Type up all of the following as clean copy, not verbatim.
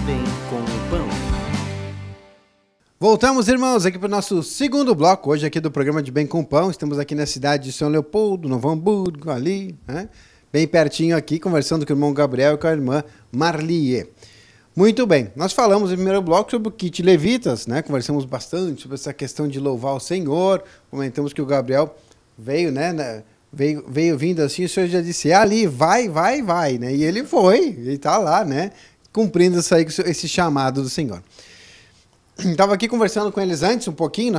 Bem com o Pão. Voltamos, irmãos, aqui para o nosso segundo bloco, hoje aqui do programa de Bem com o Pão. Estamos aqui na cidade de São Leopoldo, Novo Hamburgo, ali, né? Bem pertinho aqui, conversando com o irmão Gabriel e com a irmã Marlie. Muito bem, nós falamos no primeiro bloco sobre o kit levitas, né? Conversamos bastante sobre essa questão de louvar o Senhor, comentamos que o Gabriel veio, né? Veio vindo assim, o Senhor já disse, ali, vai, né? E ele foi, ele está lá, né? Cumprindo esse chamado do Senhor. Estava aqui conversando com eles antes, um pouquinho,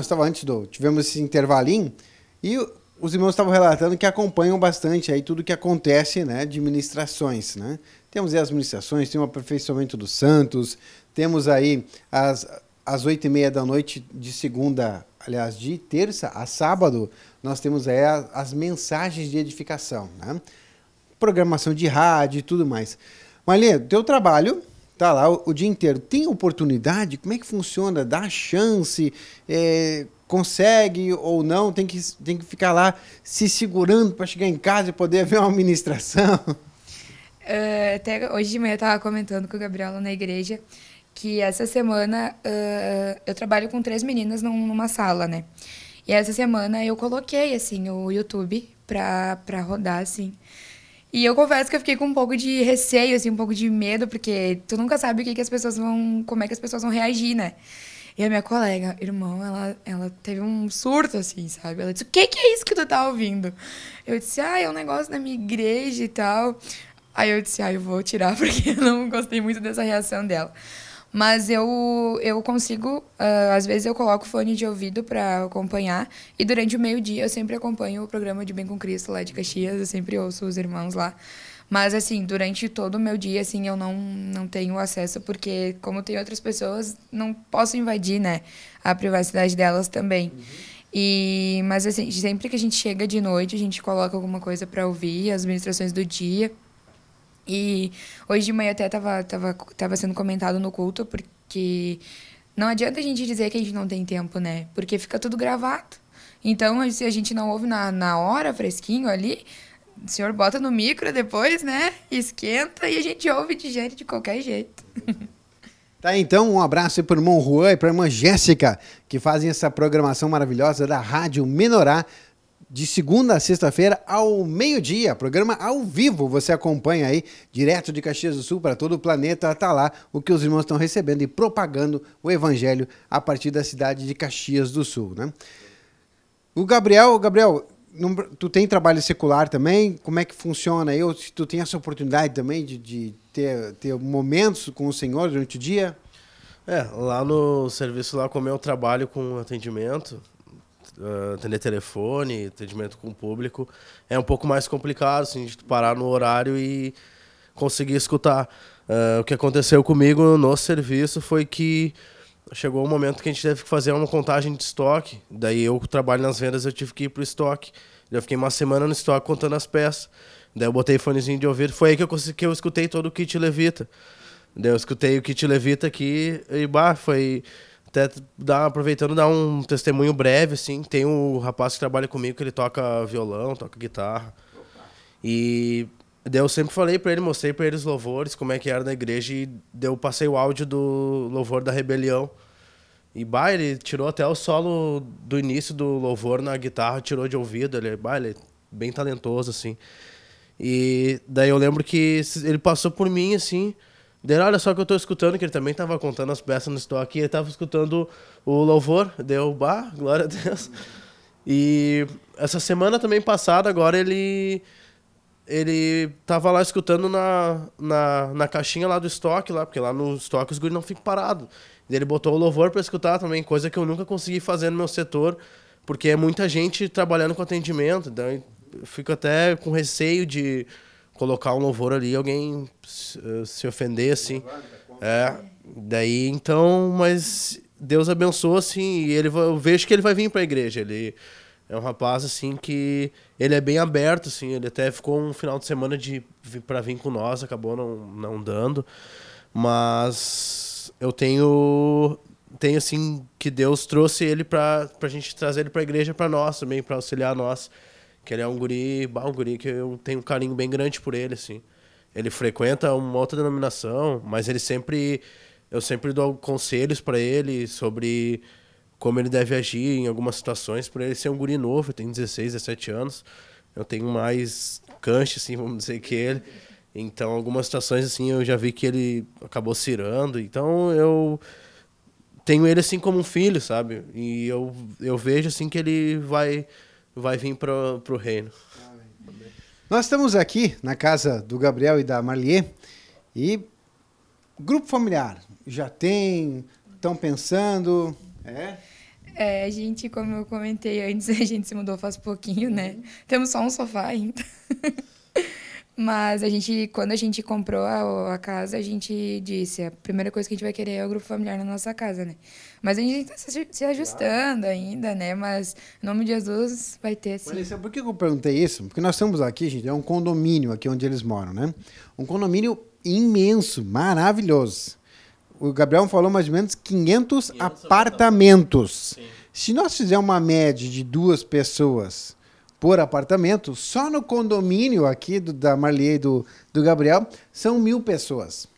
tivemos esse intervalinho, e os irmãos estavam relatando que acompanham bastante aí tudo que acontece, né, de ministrações, né? Temos aí as ministrações, tem o aperfeiçoamento dos santos, temos aí às 8h30 da noite de segunda, aliás, de terça a sábado, nós temos aí as mensagens de edificação, né? Programação de rádio e tudo mais. Marlene, teu trabalho tá lá o dia inteiro. Tem oportunidade? Como é que funciona? Dá chance? Consegue ou não? Tem que ficar lá se segurando para chegar em casa e poder ver uma ministração? Até hoje de manhã eu estava comentando com o Gabriel lá na igreja que essa semana eu trabalho com 3 meninas numa sala, né? E essa semana eu coloquei, assim, o YouTube pra rodar, assim. E eu confesso que eu fiquei com um pouco de receio, assim, um pouco de medo, porque tu nunca sabe como é que as pessoas vão reagir, né? E a minha colega, irmão, ela teve um surto, assim, sabe? Ela disse, o que é isso que tu tá ouvindo? Eu disse, é um negócio da minha igreja e tal. Aí eu disse, eu vou tirar, porque eu não gostei muito dessa reação dela. Mas eu consigo, às vezes eu coloco fone de ouvido para acompanhar, e durante o meio-dia eu sempre acompanho o programa de Bem com Cristo lá de Caxias, eu sempre ouço os irmãos lá. Mas, assim, durante todo o meu dia, assim, eu não tenho acesso, porque como tem outras pessoas, não posso invadir, né, a privacidade delas também. Mas, assim, sempre que a gente chega de noite, a gente coloca alguma coisa para ouvir, as ministrações do dia. E hoje de manhã até tava sendo comentado no culto, porque não adianta a gente dizer que a gente não tem tempo, né? Porque fica tudo gravado. Então, se a gente não ouve na hora, fresquinho ali, o senhor bota no micro depois, né? Esquenta e a gente ouve de qualquer jeito. Tá, então, um abraço aí para o irmão Juan e para a irmã Jéssica, que fazem essa programação maravilhosa da Rádio Menorá, de segunda a sexta-feira ao meio-dia, programa ao vivo, você acompanha aí, direto de Caxias do Sul para todo o planeta, tá lá o que os irmãos estão recebendo e propagando o evangelho a partir da cidade de Caxias do Sul, né? O Gabriel, tu tem trabalho secular também? Como é que funciona aí? Ou se tu tem essa oportunidade também de ter momentos com o Senhor durante o dia? Lá no serviço, lá como eu trabalho com atendimento, atender telefone, atendimento com o público, é um pouco mais complicado, assim, de parar no horário e conseguir escutar. O que aconteceu comigo no serviço foi que chegou um momento que a gente teve que fazer uma contagem de estoque, daí eu trabalho nas vendas, eu tive que ir pro estoque. Eu fiquei uma semana no estoque contando as peças. Daí eu botei fonezinho de ouvido, foi aí que eu escutei todo o kit levita. Daí eu escutei o kit levita aqui e foi... Até aproveitando dar um testemunho breve, assim, tem um rapaz que trabalha comigo que ele toca violão, toca guitarra. E daí eu sempre falei pra ele, mostrei pra ele os louvores, como é que era na igreja, e daí eu passei o áudio do louvor da Rebelião. E ele tirou até o solo do início do louvor na guitarra, tirou de ouvido, ele é bem talentoso, assim. E daí eu lembro que ele passou por mim, assim, daí, olha só que eu tô escutando, que ele também tava contando as peças no estoque, e ele tava escutando o louvor, deu, glória a Deus. E essa semana também passada, agora ele tava lá escutando na caixinha lá do estoque, lá, porque lá no estoque os guris não ficam parados. Ele botou o louvor para escutar também, coisa que eu nunca consegui fazer no meu setor, porque é muita gente trabalhando com atendimento, então eu fico até com receio de colocar um louvor ali, alguém se ofender, assim. Daí, então, mas Deus abençoou, assim, e eu vejo que ele vai vir para a igreja. Ele é um rapaz, assim, que ele é bem aberto, assim, ele até ficou um final de semana para vir com nós, acabou não dando, mas eu tenho assim, que Deus trouxe ele pra gente trazer ele pra igreja para nós também, para auxiliar nós. Que ele é um guri que eu tenho um carinho bem grande por ele, assim. Ele frequenta uma outra denominação, mas ele sempre eu sempre dou conselhos para ele sobre como ele deve agir em algumas situações, por ele ser um guri novo, eu tenho 16, 17 anos, eu tenho mais cancha, assim, vamos dizer, que ele. Então, algumas situações, assim, eu já vi que ele acabou cirando. Então, eu tenho ele, assim, como um filho, sabe? E eu vejo, assim, que ele vai vir pro reino. Nós estamos aqui na casa do Gabriel e da Marliê e grupo familiar, já tem, estão pensando, A gente, como eu comentei antes, a gente se mudou faz pouquinho, né? Temos só um sofá ainda. Mas quando a gente comprou a casa, a gente disse, a primeira coisa que a gente vai querer é o grupo familiar na nossa casa, né? Mas a gente está se ajustando ainda, né? Mas, em nome de Jesus, vai ter sim. Mas por que eu perguntei isso? Porque nós estamos aqui, gente, é um condomínio aqui onde eles moram, né? Um condomínio imenso, maravilhoso. O Gabriel falou mais ou menos 500 apartamentos. Se nós fizermos uma média de 2 pessoas por apartamento, só no condomínio aqui da Marliê e do Gabriel, são 1.000 pessoas.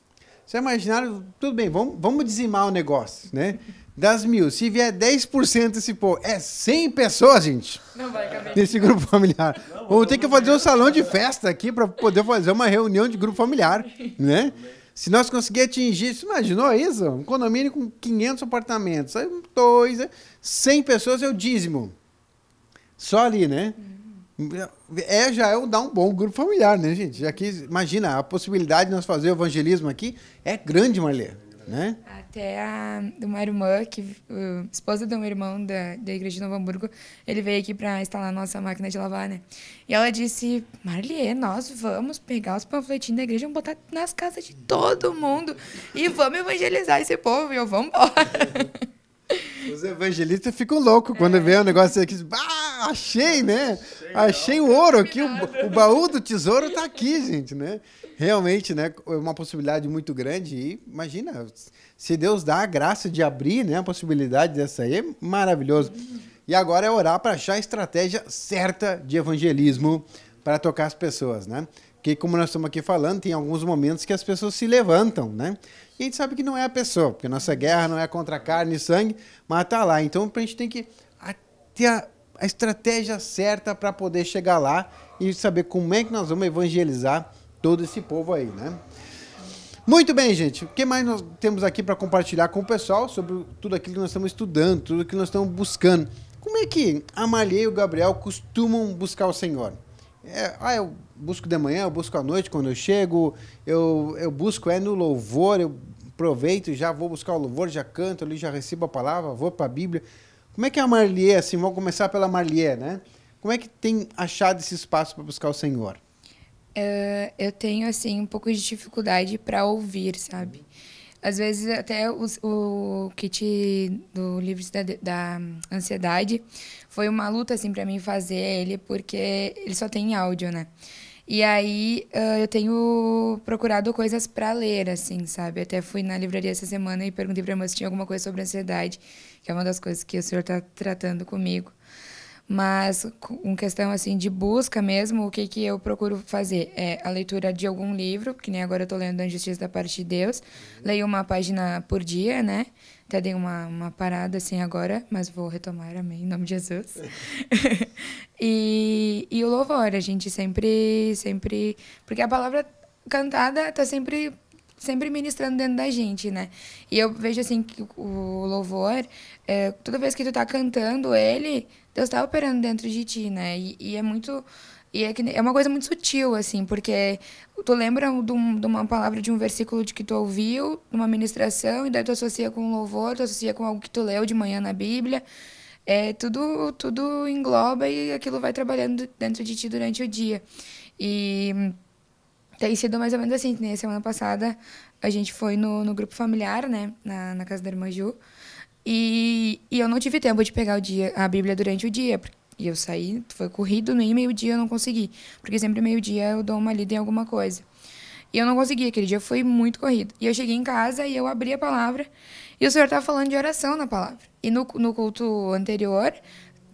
Você imaginaram? Tudo bem, vamos dizimar o negócio, né? Das 1.000, se vier 10% desse povo, é 100 pessoas, gente. Não vai caber. Nesse grupo familiar. Vamos ter que fazer um salão de festa aqui para poder fazer uma reunião de grupo familiar, né? Se nós conseguirmos atingir, você imaginou isso? Um condomínio com 500 apartamentos, aí 100 pessoas é o dízimo. Só ali, né? Dar um bom grupo familiar, né, gente? Aqui, imagina, a possibilidade de nós fazer o evangelismo aqui é grande, Marlê, né? Até uma irmã, esposa de um irmão da igreja de Novo Hamburgo, ele veio aqui para instalar a nossa máquina de lavar, né? E ela disse, Marliê, nós vamos pegar os panfletinhos da igreja e vamos botar nas casas de todo mundo e vamos evangelizar esse povo e eu vou embora. Os evangelistas ficam loucos quando vê um negócio aqui. Ah, achei, né? Achei o ouro aqui, o baú do tesouro tá aqui, gente, né? Realmente, né? É uma possibilidade muito grande e imagina, se Deus dá a graça de abrir, né, a possibilidade dessa aí, é maravilhoso. E agora é orar para achar a estratégia certa de evangelismo para tocar as pessoas, né? Porque como nós estamos aqui falando, tem alguns momentos que as pessoas se levantam, né? E a gente sabe que não é a pessoa, porque nossa guerra não é contra carne e sangue, mas tá lá. Então a gente tem que ter a estratégia certa para poder chegar lá e saber como é que nós vamos evangelizar todo esse povo aí, né? Muito bem, gente. O que mais nós temos aqui para compartilhar com o pessoal sobre tudo aquilo que nós estamos estudando, tudo aquilo que nós estamos buscando? Como é que a Marliê e o Gabriel costumam buscar o Senhor? Eu busco de manhã, eu busco à noite quando eu chego, eu busco no louvor, eu aproveito, já vou buscar o louvor, já canto ali, já recebo a palavra, vou para a Bíblia. Como é que é a Marliê, assim, vamos começar pela Marliê, né? Como é que tem achado esse espaço para buscar o Senhor? Eu tenho, assim, um pouco de dificuldade para ouvir, sabe? Às vezes, até o kit do livro da ansiedade foi uma luta, assim, para mim fazer ele, porque ele só tem áudio, né? E aí, eu tenho procurado coisas para ler, assim, sabe? Até fui na livraria essa semana e perguntei para a irmã se tinha alguma coisa sobre ansiedade, que é uma das coisas que o senhor está tratando comigo. Mas, com questão, assim, de busca mesmo, o que eu procuro fazer? É a leitura de algum livro, que nem agora eu tô lendo A Injustiça da Parte de Deus. Leio uma página por dia, né? Até dei uma parada, assim, agora, mas vou retomar, amém, em nome de Jesus. E o louvor, a gente sempre... Porque a palavra cantada tá sempre ministrando dentro da gente, né? E eu vejo, assim, que o louvor, toda vez que tu tá cantando ele, Deus tá operando dentro de ti, né? E é muito... é uma coisa muito sutil, assim, porque tu lembra de uma palavra, de um versículo de que tu ouviu, numa ministração, e daí tu associa com louvor, tu associa com algo que tu leu de manhã na Bíblia. Tudo engloba e aquilo vai trabalhando dentro de ti durante o dia. E tem sido mais ou menos assim, né? Semana passada a gente foi no grupo familiar, né? Na casa da irmã Ju. E eu não tive tempo de pegar a Bíblia durante o dia. E eu saí, foi corrido, nem meio-dia eu não consegui. Porque sempre meio-dia eu dou uma lida em alguma coisa. E eu não consegui, aquele dia foi muito corrido. E eu cheguei em casa e eu abri a palavra. E o senhor estava falando de oração na palavra. E no culto anterior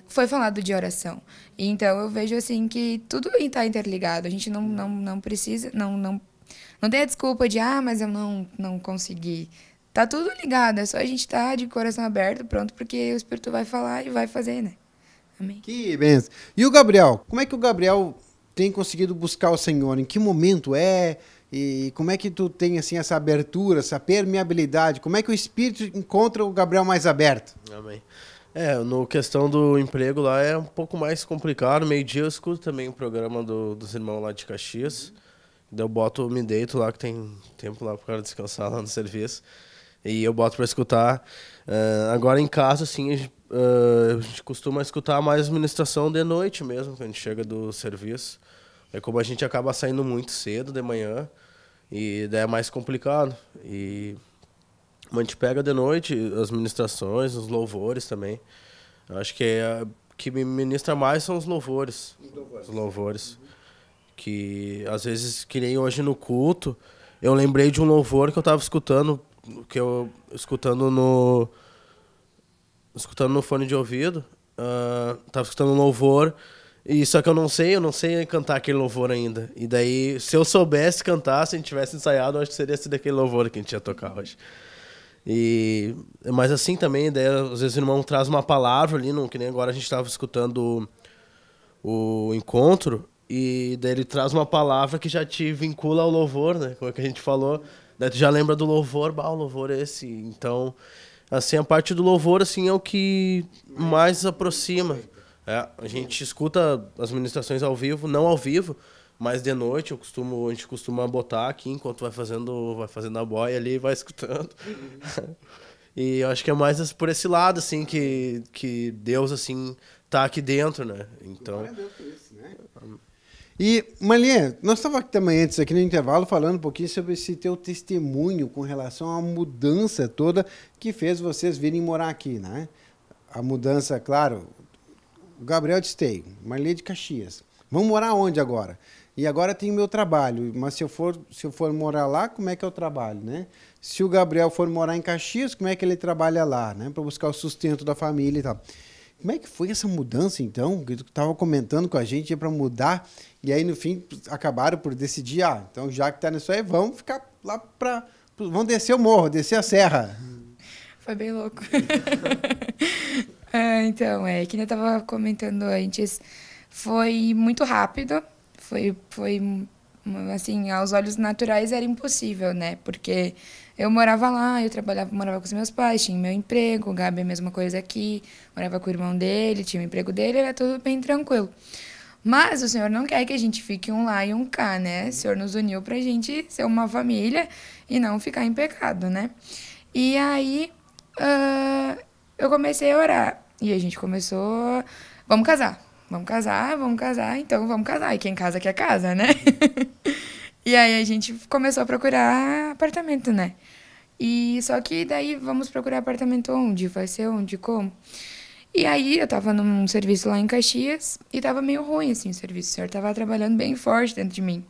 foi falado de oração. E então eu vejo assim que tudo está interligado. A gente não precisa, não tem a desculpa de mas eu não consegui. tá tudo ligado, é só a gente estar de coração aberto, pronto, porque o Espírito vai falar e vai fazer, né? Amém. Que benção. E o Gabriel? Como é que o Gabriel tem conseguido buscar o Senhor? Em que momento é? E como é que tu tem assim essa abertura, essa permeabilidade? Como é que o Espírito encontra o Gabriel mais aberto? Amém. No questão do emprego lá é um pouco mais complicado. Meio-dia eu escuto também o programa dos irmãos lá de Caxias. Daí eu me deito lá, que tem tempo lá para descansar lá no serviço. E eu boto para escutar. Agora em casa, assim, a gente costuma escutar mais ministração de noite mesmo, quando a gente chega do serviço. É como a gente acaba saindo muito cedo de manhã, e daí é mais complicado. E a gente pega de noite as ministrações, os louvores também. Eu acho que que me ministra mais são os louvores. Os louvores. Que às vezes, que nem hoje no culto, eu lembrei de um louvor que eu estava escutando, escutando no fone de ouvido. Tava escutando um louvor, e só que eu não sei cantar aquele louvor ainda. E daí, se eu soubesse cantar, se a gente tivesse ensaiado, eu acho que seria sido aquele louvor que a gente ia tocar hoje. Mas assim também, daí, às vezes o irmão traz uma palavra ali, que nem agora a gente estava escutando o encontro, e daí ele traz uma palavra que já te vincula ao louvor, né? Como é que a gente falou. Daí tu já lembra do louvor, o louvor é esse. Então, assim, a parte do louvor, assim, é o que mais aproxima. A gente escuta as ministrações ao vivo, não ao vivo, mas de noite a gente costuma botar aqui enquanto vai fazendo a boia ali e vai escutando. E eu acho que é mais por esse lado, assim, que Deus, assim, tá aqui dentro, né? Então... E, Marli, nós estávamos também antes aqui no intervalo falando um pouquinho sobre esse teu testemunho com relação à mudança toda que fez vocês virem morar aqui, né? A mudança, claro, o Gabriel de Esteio, Marli de Caxias. Vamos morar onde agora? E agora tem o meu trabalho, mas se eu for morar lá, como é que eu trabalho, né? Se o Gabriel for morar em Caxias, como é que ele trabalha lá, né? Para buscar o sustento da família e tal. Como é que foi essa mudança, então? Que tu estava comentando com a gente para mudar, e aí, no fim, acabaram por decidir, então, já que está nisso aí, vamos ficar lá vamos descer o morro, descer a serra. Foi bem louco. Então, que eu estava comentando antes, foi muito rápido, foi assim, aos olhos naturais era impossível, né? Porque eu morava lá, morava com os meus pais, tinha meu emprego, o Gabi a mesma coisa aqui, morava com o irmão dele, tinha o emprego dele, era tudo bem tranquilo. Mas o Senhor não quer que a gente fique um lá e um cá, né? O Senhor nos uniu pra gente ser uma família e não ficar em pecado, né? E aí, eu comecei a orar. E a gente começou, vamos casar, então vamos casar. E quem casa quer casa, né? E aí a gente começou a procurar apartamento, né? E só que daí vamos procurar apartamento onde? Vai ser onde? Como? E aí eu tava num serviço lá em Caxias e tava meio ruim, assim, o serviço. O Senhor tava trabalhando bem forte dentro de mim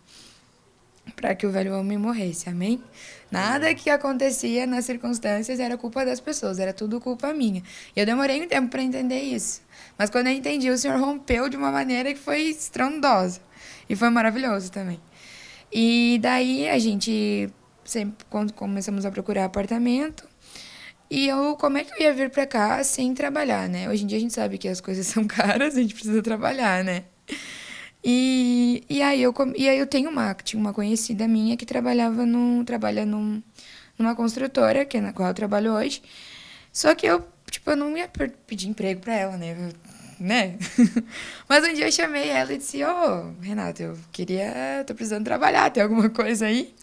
para que o velho homem morresse, amém? Nada que acontecia nas circunstâncias era culpa das pessoas, era tudo culpa minha. E eu demorei um tempo para entender isso. Mas quando eu entendi, o Senhor rompeu de uma maneira que foi estrondosa. E foi maravilhoso também. E daí a gente sempre, quando começamos a procurar apartamento, e como é que eu ia vir pra cá sem trabalhar, né? Hoje em dia a gente sabe que as coisas são caras, a gente precisa trabalhar, né? E aí eu tinha uma conhecida minha que trabalha numa construtora, que é na qual eu trabalho hoje. Só que eu não ia pedir emprego pra ela, né? Mas um dia eu chamei ela e disse, Renata, tô precisando trabalhar, tem alguma coisa aí?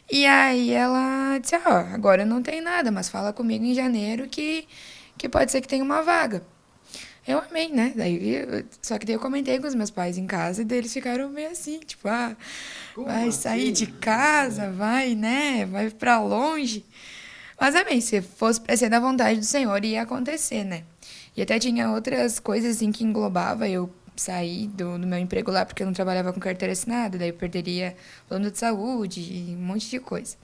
E aí ela disse, agora eu não tenho nada, mas fala comigo em janeiro que pode ser que tenha uma vaga. Eu amei, né? Só que daí eu comentei com os meus pais em casa e daí eles ficaram meio assim, vai sair de casa, vai, né? Vai pra longe. Mas amei, se fosse pra ser da vontade do Senhor, ia acontecer, né? E até tinha outras coisas assim que englobava eu sair do meu emprego lá, porque eu não trabalhava com carteira assinada, daí eu perderia plano de saúde e um monte de coisa.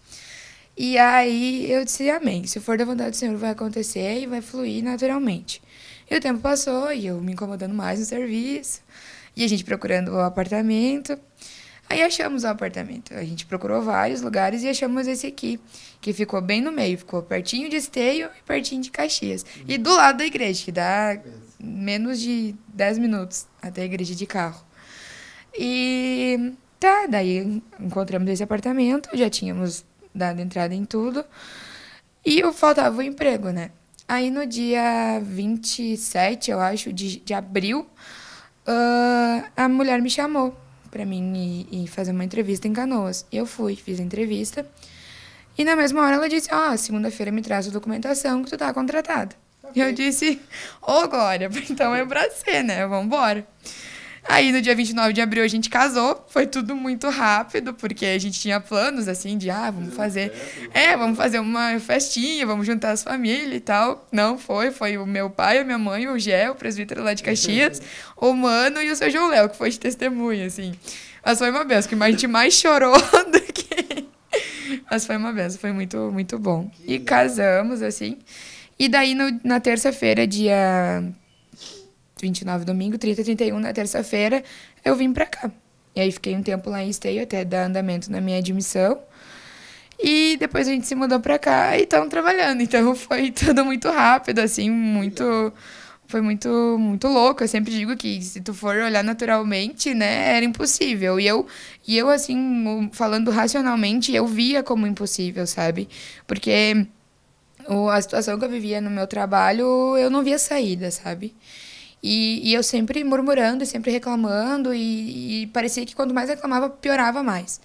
E aí eu disse, amém, se for da vontade do Senhor vai acontecer e vai fluir naturalmente. E o tempo passou e eu me incomodando mais no serviço, e a gente procurando o apartamento, Aí achamos o apartamento. A gente procurou vários lugares e achamos esse aqui, que ficou bem no meio. Ficou pertinho de Esteio e pertinho de Caxias. E do lado da igreja, que dá menos de 10 minutos até a igreja de carro. E tá, daí encontramos esse apartamento, já tínhamos dado entrada em tudo. E faltava o emprego, né? Aí no dia 27, eu acho, de abril, a mulher me chamou pra mim ir fazer uma entrevista em Canoas. Eu fui, fiz a entrevista. E na mesma hora ela disse, segunda-feira me traz a documentação que tu tá contratada. E eu disse, Glória, então é pra ser, né? Vambora. Aí, no dia 29 de abril, a gente casou. Foi tudo muito rápido, porque a gente tinha planos, assim, de, vamos fazer uma festinha, vamos juntar as famílias e tal. Não foi o meu pai, a minha mãe, o Gé, o presbítero lá de Caxias, o Mano e o seu João Léo, que foi de testemunha, assim. Mas foi uma benção, que a gente mais chorou do que... Mas foi uma benção, foi muito, muito bom. E casamos, assim. E daí, na terça-feira, dia 29, domingo, 30, 31, na terça-feira, eu vim pra cá. E aí fiquei um tempo lá em Esteio, até dar andamento na minha admissão. E depois a gente se mudou pra cá e estamos trabalhando. Então foi tudo muito rápido, assim, foi muito, muito louco. Eu sempre digo que se tu for olhar naturalmente, né, era impossível. E eu assim, falando racionalmente, eu via como impossível, sabe? Porque a situação que eu vivia no meu trabalho, eu não via saída, sabe? E eu sempre murmurando, sempre reclamando, e parecia que quanto mais reclamava, piorava mais.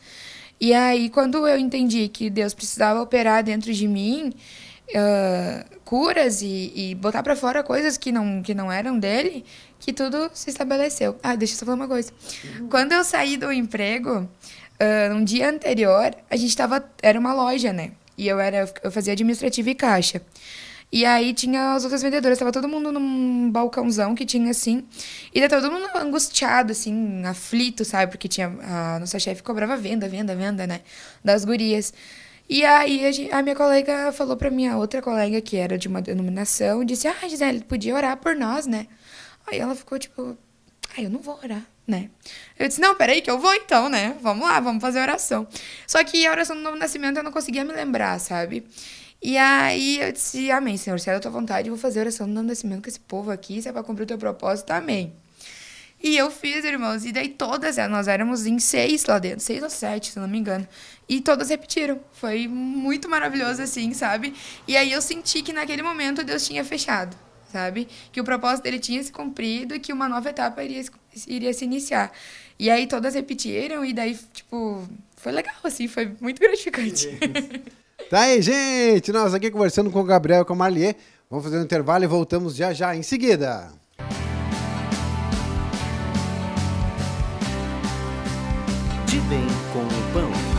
E aí, quando eu entendi que Deus precisava operar dentro de mim curas e botar pra fora coisas que não eram dele, que tudo se estabeleceu. Deixa eu só falar uma coisa. Quando eu saí do emprego, no dia anterior, era uma loja, né? E eu fazia administrativo e caixa. E aí tinha as outras vendedoras, tava todo mundo num balcãozão que tinha assim. E daí tava todo mundo angustiado, assim, aflito, sabe? Porque a nossa chefe cobrava venda, né? Das gurias. E aí a minha colega falou pra minha outra colega, que era de uma denominação, disse, Gisele, podia orar por nós, né? Aí ela ficou tipo, eu não vou orar, né? Eu disse, não, peraí que eu vou então, né? Vamos lá, vamos fazer a oração. Só que a oração do Novo Nascimento eu não conseguia me lembrar, sabe? E aí eu disse, amém, Senhor, se é da tua vontade, eu vou fazer a oração do Novo Nascimento com esse povo aqui, se é pra cumprir o teu propósito, amém. E eu fiz, irmãos, e daí nós éramos em 6 lá dentro, 6 ou 7, se não me engano. E todas repetiram. Foi muito maravilhoso, assim, sabe? E aí eu senti que naquele momento Deus tinha fechado, sabe? Que o propósito dele tinha se cumprido e que uma nova etapa iria se iniciar. E aí todas repetiram e daí, tipo, foi legal, assim, foi muito gratificante. Tá aí, gente! Nós aqui conversando com o Gabriel e com a Marliê. Vamos fazer um intervalo e voltamos já em seguida. De Bem com o Pão.